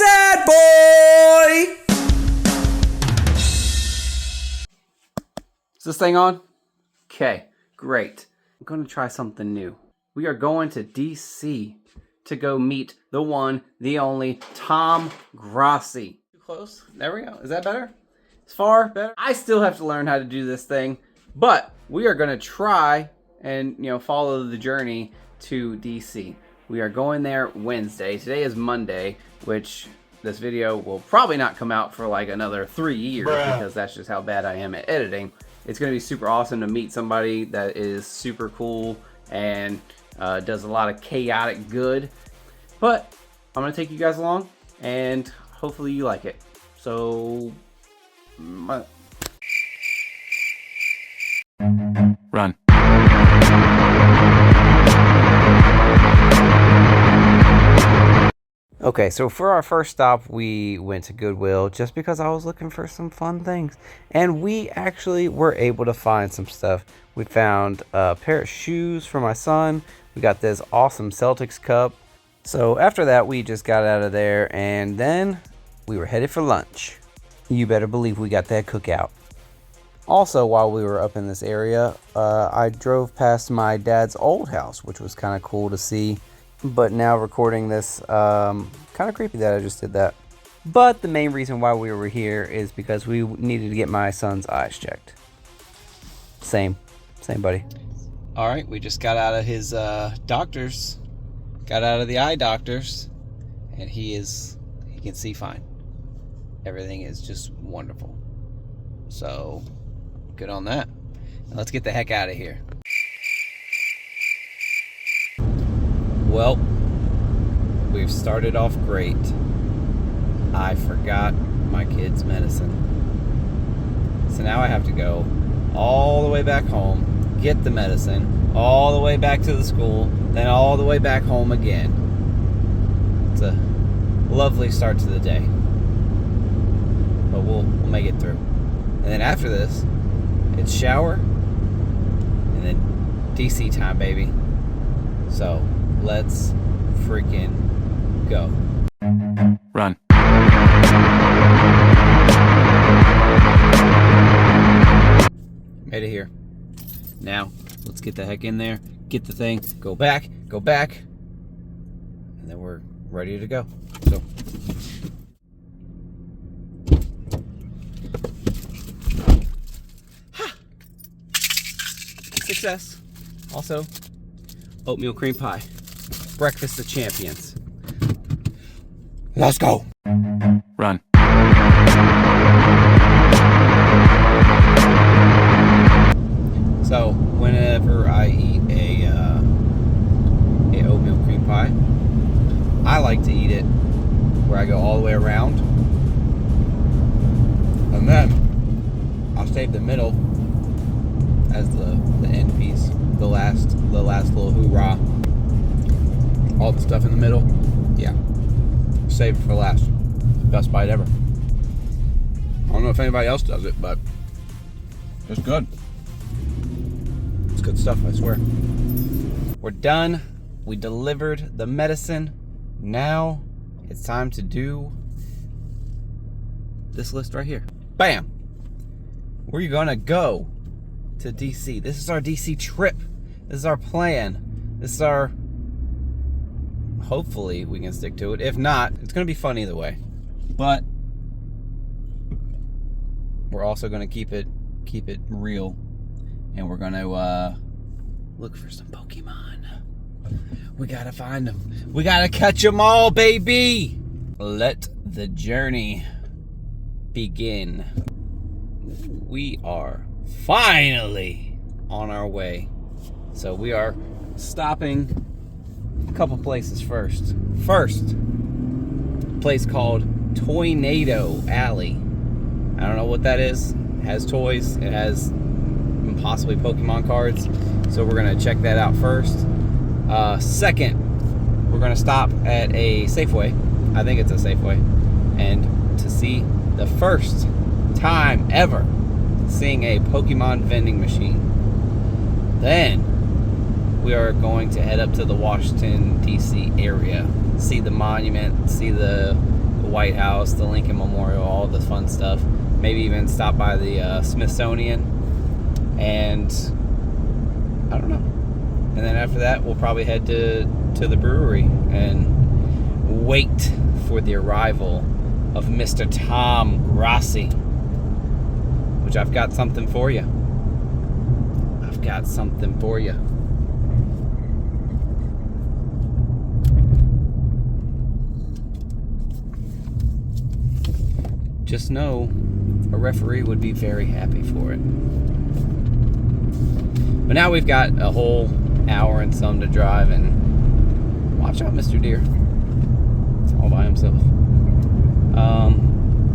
Sadboy! Is this thing on? Okay, great. I'm going to try something new. We are going to DC to go meet the one, the only, Tom Grossi. Too close? There we go. Is that better? It's far better. I still have to learn how to do this thing, but we are going to try and, follow the journey to DC. We are going there Wednesday. Today is Monday, which this video will probably not come out for like another 3 years because that's just how bad I am at editing. It's going to be super awesome to meet somebody that is super cool and does a lot of chaotic good. But I'm going to take you guys along and hopefully you like it. So, run. Okay, so for our first stop, we went to Goodwill just because I was looking for some fun things. And we actually were able to find some stuff. We found a pair of shoes for my son. We got this awesome Celtics cup. So after that, we just got out of there and then we were headed for lunch. You better believe we got that cookout. Also, while we were up in this area, I drove past my dad's old house, which was kind of cool to see. But now recording this, kind of creepy that I just did that. But the main reason why we were here is because we needed to get my son's eyes checked. Same buddy. All right, we just got out of his doctor's, got out of the eye doctor's, and he can see fine. Everything is just wonderful. So, good on that. Now let's get the heck out of here. Well, we've started off great. I forgot my kid's medicine. So now I have to go all the way back home, get the medicine, all the way back to the school, then all the way back home again. It's a lovely start to the day. But we'll make it through. And then after this, it's shower, and then DC time, baby. So, let's freaking go. Run. Made it here. Now, let's get the heck in there, get the thing, go back, and then we're ready to go. So. Ha! Success. Also, oatmeal cream pie. Breakfast of champions. Let's go. Run. So whenever I eat a oatmeal cream pie, I like to eat it where I go all the way around, and then I'll save the middle as the end piece, the last little hoorah. All the stuff in the middle, yeah, save it for last. Best bite ever. I don't know if anybody else does it, but it's good. It's good stuff, I swear. We're done. We delivered the medicine. Now it's time to do this list right here. Bam! We're gonna go to DC. This is our DC trip. This is our plan. This is our... Hopefully we can stick to it. If not, it's going to be fun either way. But we're also going to keep it real, and we're going to look for some Pokemon. We got to find them. We got to catch them all, baby. Let the journey begin. We are finally on our way. So we are stopping a couple places first. First, a place called Toynado Alley. I don't know what that is. It has toys. It has possibly Pokemon cards. So we're going to check that out first. Second, we're going to stop at a Safeway. I think it's a Safeway. And to see the first time ever seeing a Pokemon vending machine. Then we are going to head up to the Washington, D.C. area. See the monument, see the White House, the Lincoln Memorial, all the fun stuff. Maybe even stop by the Smithsonian. And I don't know. And then after that, we'll probably head to the brewery and wait for the arrival of Mr. Tom Grossi, which I've got something for you. I've got something for you. Just know a referee would be very happy for it. But now we've got a whole hour and some to drive, and watch out, Mr. Deer. It's all by himself.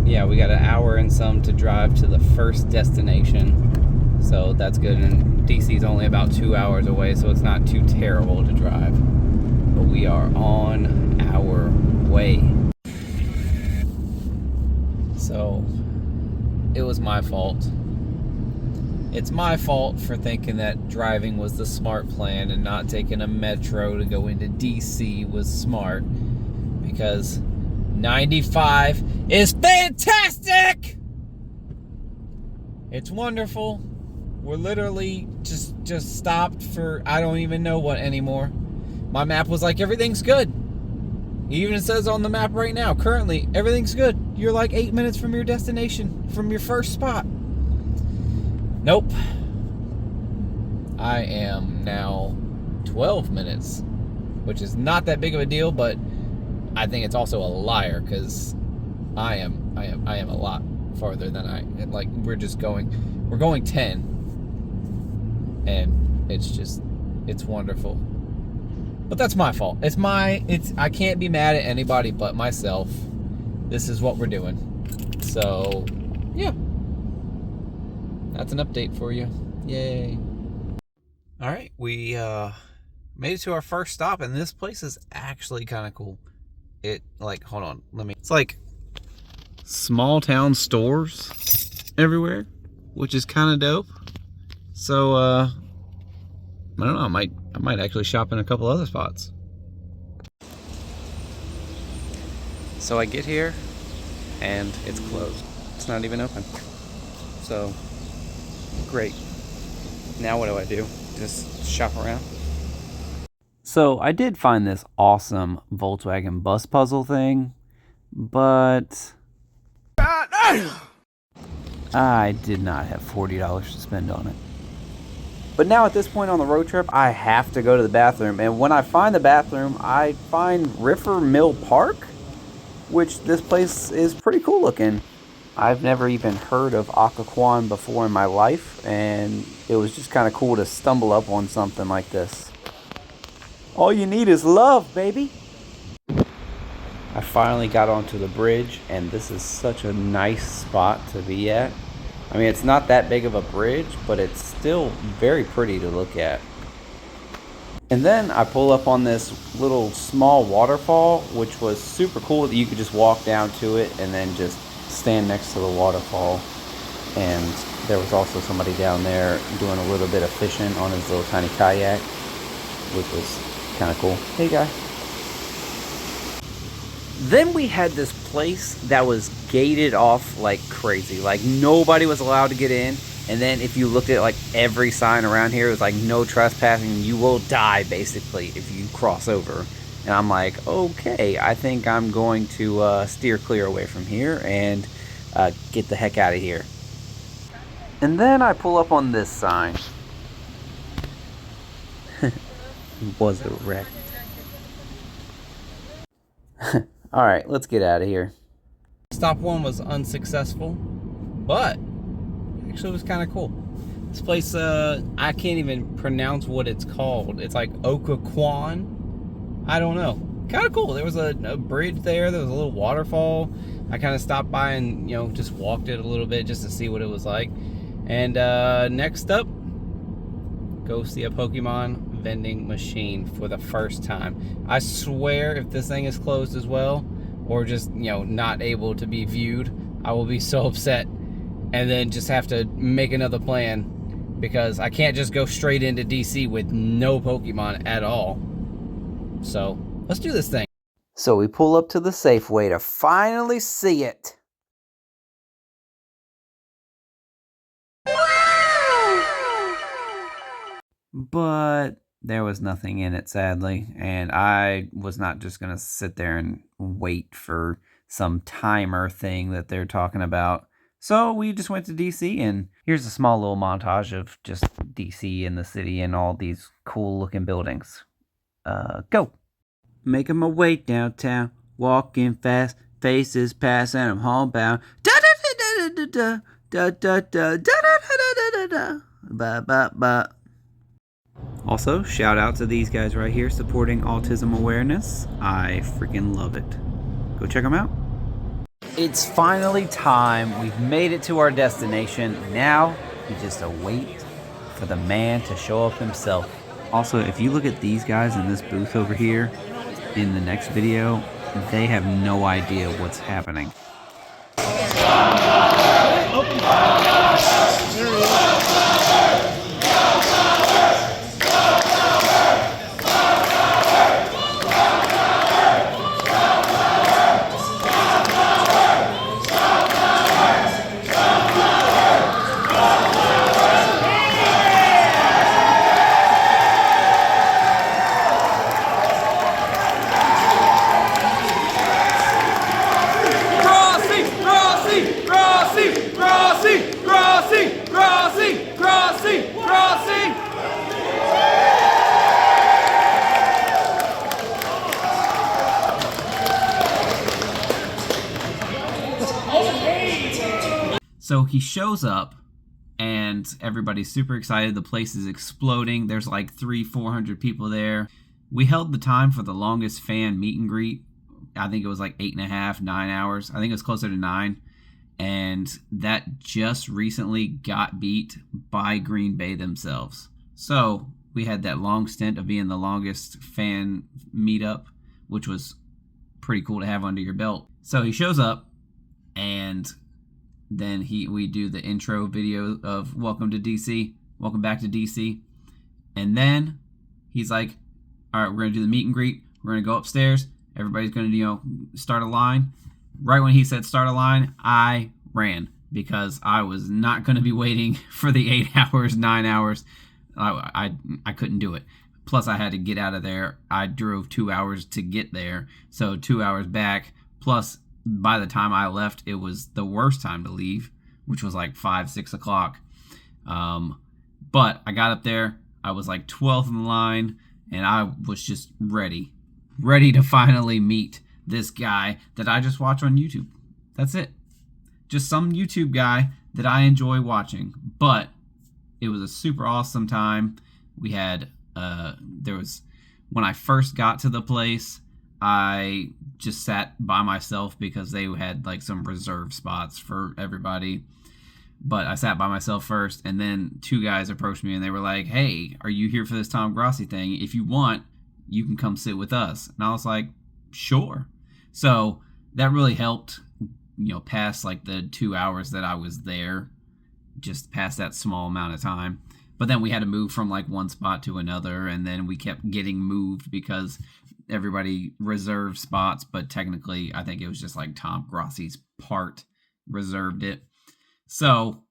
Yeah, we got an hour and some to drive to the first destination, so that's good. And DC's only about 2 hours away, so it's not too terrible to drive. But we are on our way. So it was my fault. It's my fault for thinking that driving was the smart plan and not taking a metro to go into DC was smart, because 95 is fantastic. It's wonderful. We're literally just stopped for I don't even know what anymore. My map was like, everything's good. It even says on the map right now, currently, everything's good. You're like 8 minutes from your destination, from your first spot. Nope. I am now 12 minutes, which is not that big of a deal, but I think it's also a liar, because I am a lot farther than we're going 10, and it's wonderful. But that's my fault. I can't be mad at anybody but myself. This is what we're doing. So, yeah. That's an update for you. Yay. All right, we made it to our first stop, and this place is actually kind of cool. Hold on, it's like small town stores everywhere, which is kind of dope. So, I don't know, I might actually shop in a couple other spots. So I get here, and it's closed. It's not even open. So, great. Now what do? Just shop around? So I did find this awesome Volkswagen bus puzzle thing, but I did not have $40 to spend on it. But now at this point on the road trip, I have to go to the bathroom. And when I find the bathroom, I find Riffer Mill Park, which this place is pretty cool looking. I've never even heard of Occoquan before in my life, and it was just kind of cool to stumble up on something like this. All you need is love, baby. I finally got onto the bridge, and this is such a nice spot to be at. I mean, it's not that big of a bridge, but it's still very pretty to look at. And then I pull up on this little small waterfall, which was super cool that you could just walk down to it and then just stand next to the waterfall. And there was also somebody down there doing a little bit of fishing on his little tiny kayak, which was kind of cool. Hey, guy. Then we had this place that was gated off like crazy. Like, nobody was allowed to get in. And then if you looked at like every sign around here, it was like no trespassing. You will die basically if you cross over. And I'm like, okay, I think I'm going to steer clear away from here and get the heck out of here. And then I pull up on this sign. Was a wreck. Alright, let's get out of here. Stop one was unsuccessful, but actually it was kind of cool. This place, I can't even pronounce what it's called. It's like Occoquan. I don't know. Kind of cool. There was a bridge there. There was a little waterfall. I kind of stopped by and, just walked it a little bit just to see what it was like. And next up, go see a Pokemon vending machine for the first time. I swear if this thing is closed as well, or just, not able to be viewed, I will be so upset and then just have to make another plan, because I can't just go straight into DC with no Pokemon at all. So let's do this thing. So we pull up to the Safeway to finally see it. But there was nothing in it, sadly, and I was not just going to sit there and wait for some timer thing that they're talking about. So we just went to DC, and here's a small little montage of just DC and the city and all these cool looking buildings. Go! Making my way downtown, walking fast, faces pass, and I'm homebound. Da da da da da da da da da da da da ba ba ba. Also, shout out to these guys right here supporting autism awareness. I freaking love it. Go check them out. It's finally time. We've made it to our destination. Now we just await for the man to show up himself. Also, if you look at these guys in this booth over here in the next video, they have no idea what's happening. So he shows up, and everybody's super excited. The place is exploding. There's like 400 people there. We held the time for the longest fan meet and greet. I think it was like 8.5, 9 hours. I think it was closer to 9. And that just recently got beat by Green Bay themselves. So we had that long stint of being the longest fan meetup, which was pretty cool to have under your belt. So he shows up, and then we do the intro video of welcome to DC, welcome back to DC. And then he's like, all right, we're going to do the meet and greet. We're going to go upstairs. Everybody's going to, start a line. Right when he said start a line, I ran because I was not going to be waiting for the 8 hours, 9 hours. I couldn't do it. Plus I had to get out of there. I drove 2 hours to get there. So 2 hours back. Plus by the time I left, it was the worst time to leave, which was like 5, 6 o'clock. But I got up there. I was like 12th in the line, and I was just ready to finally meet this guy that I just watch on YouTube. That's it. Just some YouTube guy that I enjoy watching. But it was a super awesome time. We had, when I first got to the place, I just sat by myself because they had like some reserved spots for everybody. But I sat by myself first, and then 2 guys approached me and they were like, hey, are you here for this Tom Grossi thing? If you want, you can come sit with us. And I was like, sure. So that really helped, past like the 2 hours that I was there, just past that small amount of time. But then we had to move from like one spot to another, and then we kept getting moved because everybody reserved spots, but technically I think it was just like Tom Grossi's part reserved it. So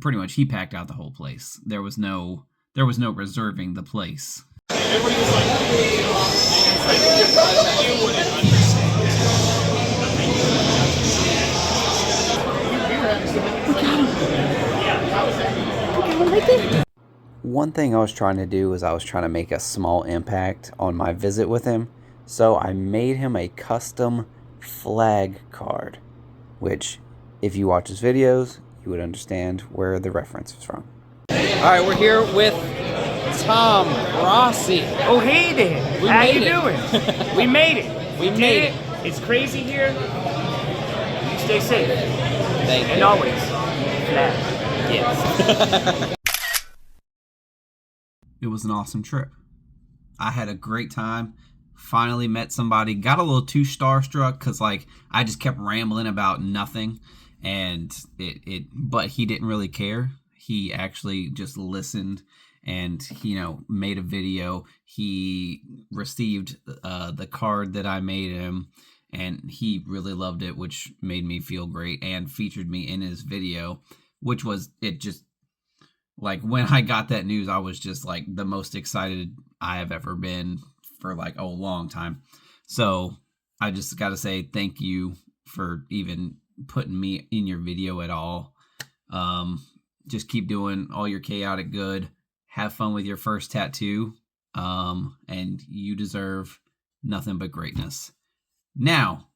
pretty much he packed out the whole place. There was no reserving the place. One thing I was trying to do was I was trying to make a small impact on my visit with him. So I made him a custom flag card, which if you watch his videos, you would understand where the reference is from. All right, we're here with Tom Grossi. Oh, hey there. How you doing? We made it. We made it. It's crazy here. You stay safe. Thank and you. always flag. Yes. It was an awesome trip. I had a great time. Finally met somebody. Got a little too starstruck because I just kept rambling about nothing, and but he didn't really care. He actually just listened and he, made a video. He received the card that I made him, and he really loved it, which made me feel great, and featured me in his video, which was, it just, like, when I got that news, I was just, like, the most excited I have ever been for, like, a long time. So I just got to say thank you for even putting me in your video at all. Just keep doing all your chaotic good. Have fun with your first tattoo. And you deserve nothing but greatness. Now,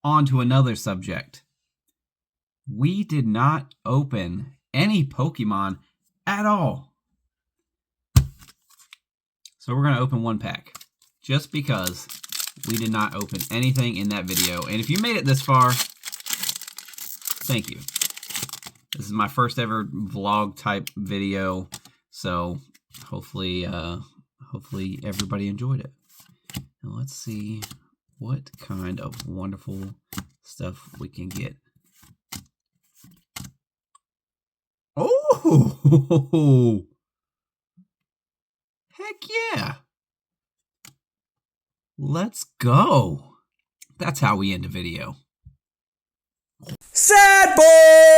on to another subject. We did not open any Pokemon at all. So we're going to open one pack. Just because we did not open anything in that video. And if you made it this far, thank you. This is my first ever vlog type video. So hopefully everybody enjoyed it. Now let's see what kind of wonderful stuff we can get. Oh, heck yeah. Let's go. That's how we end a video. Sadboy!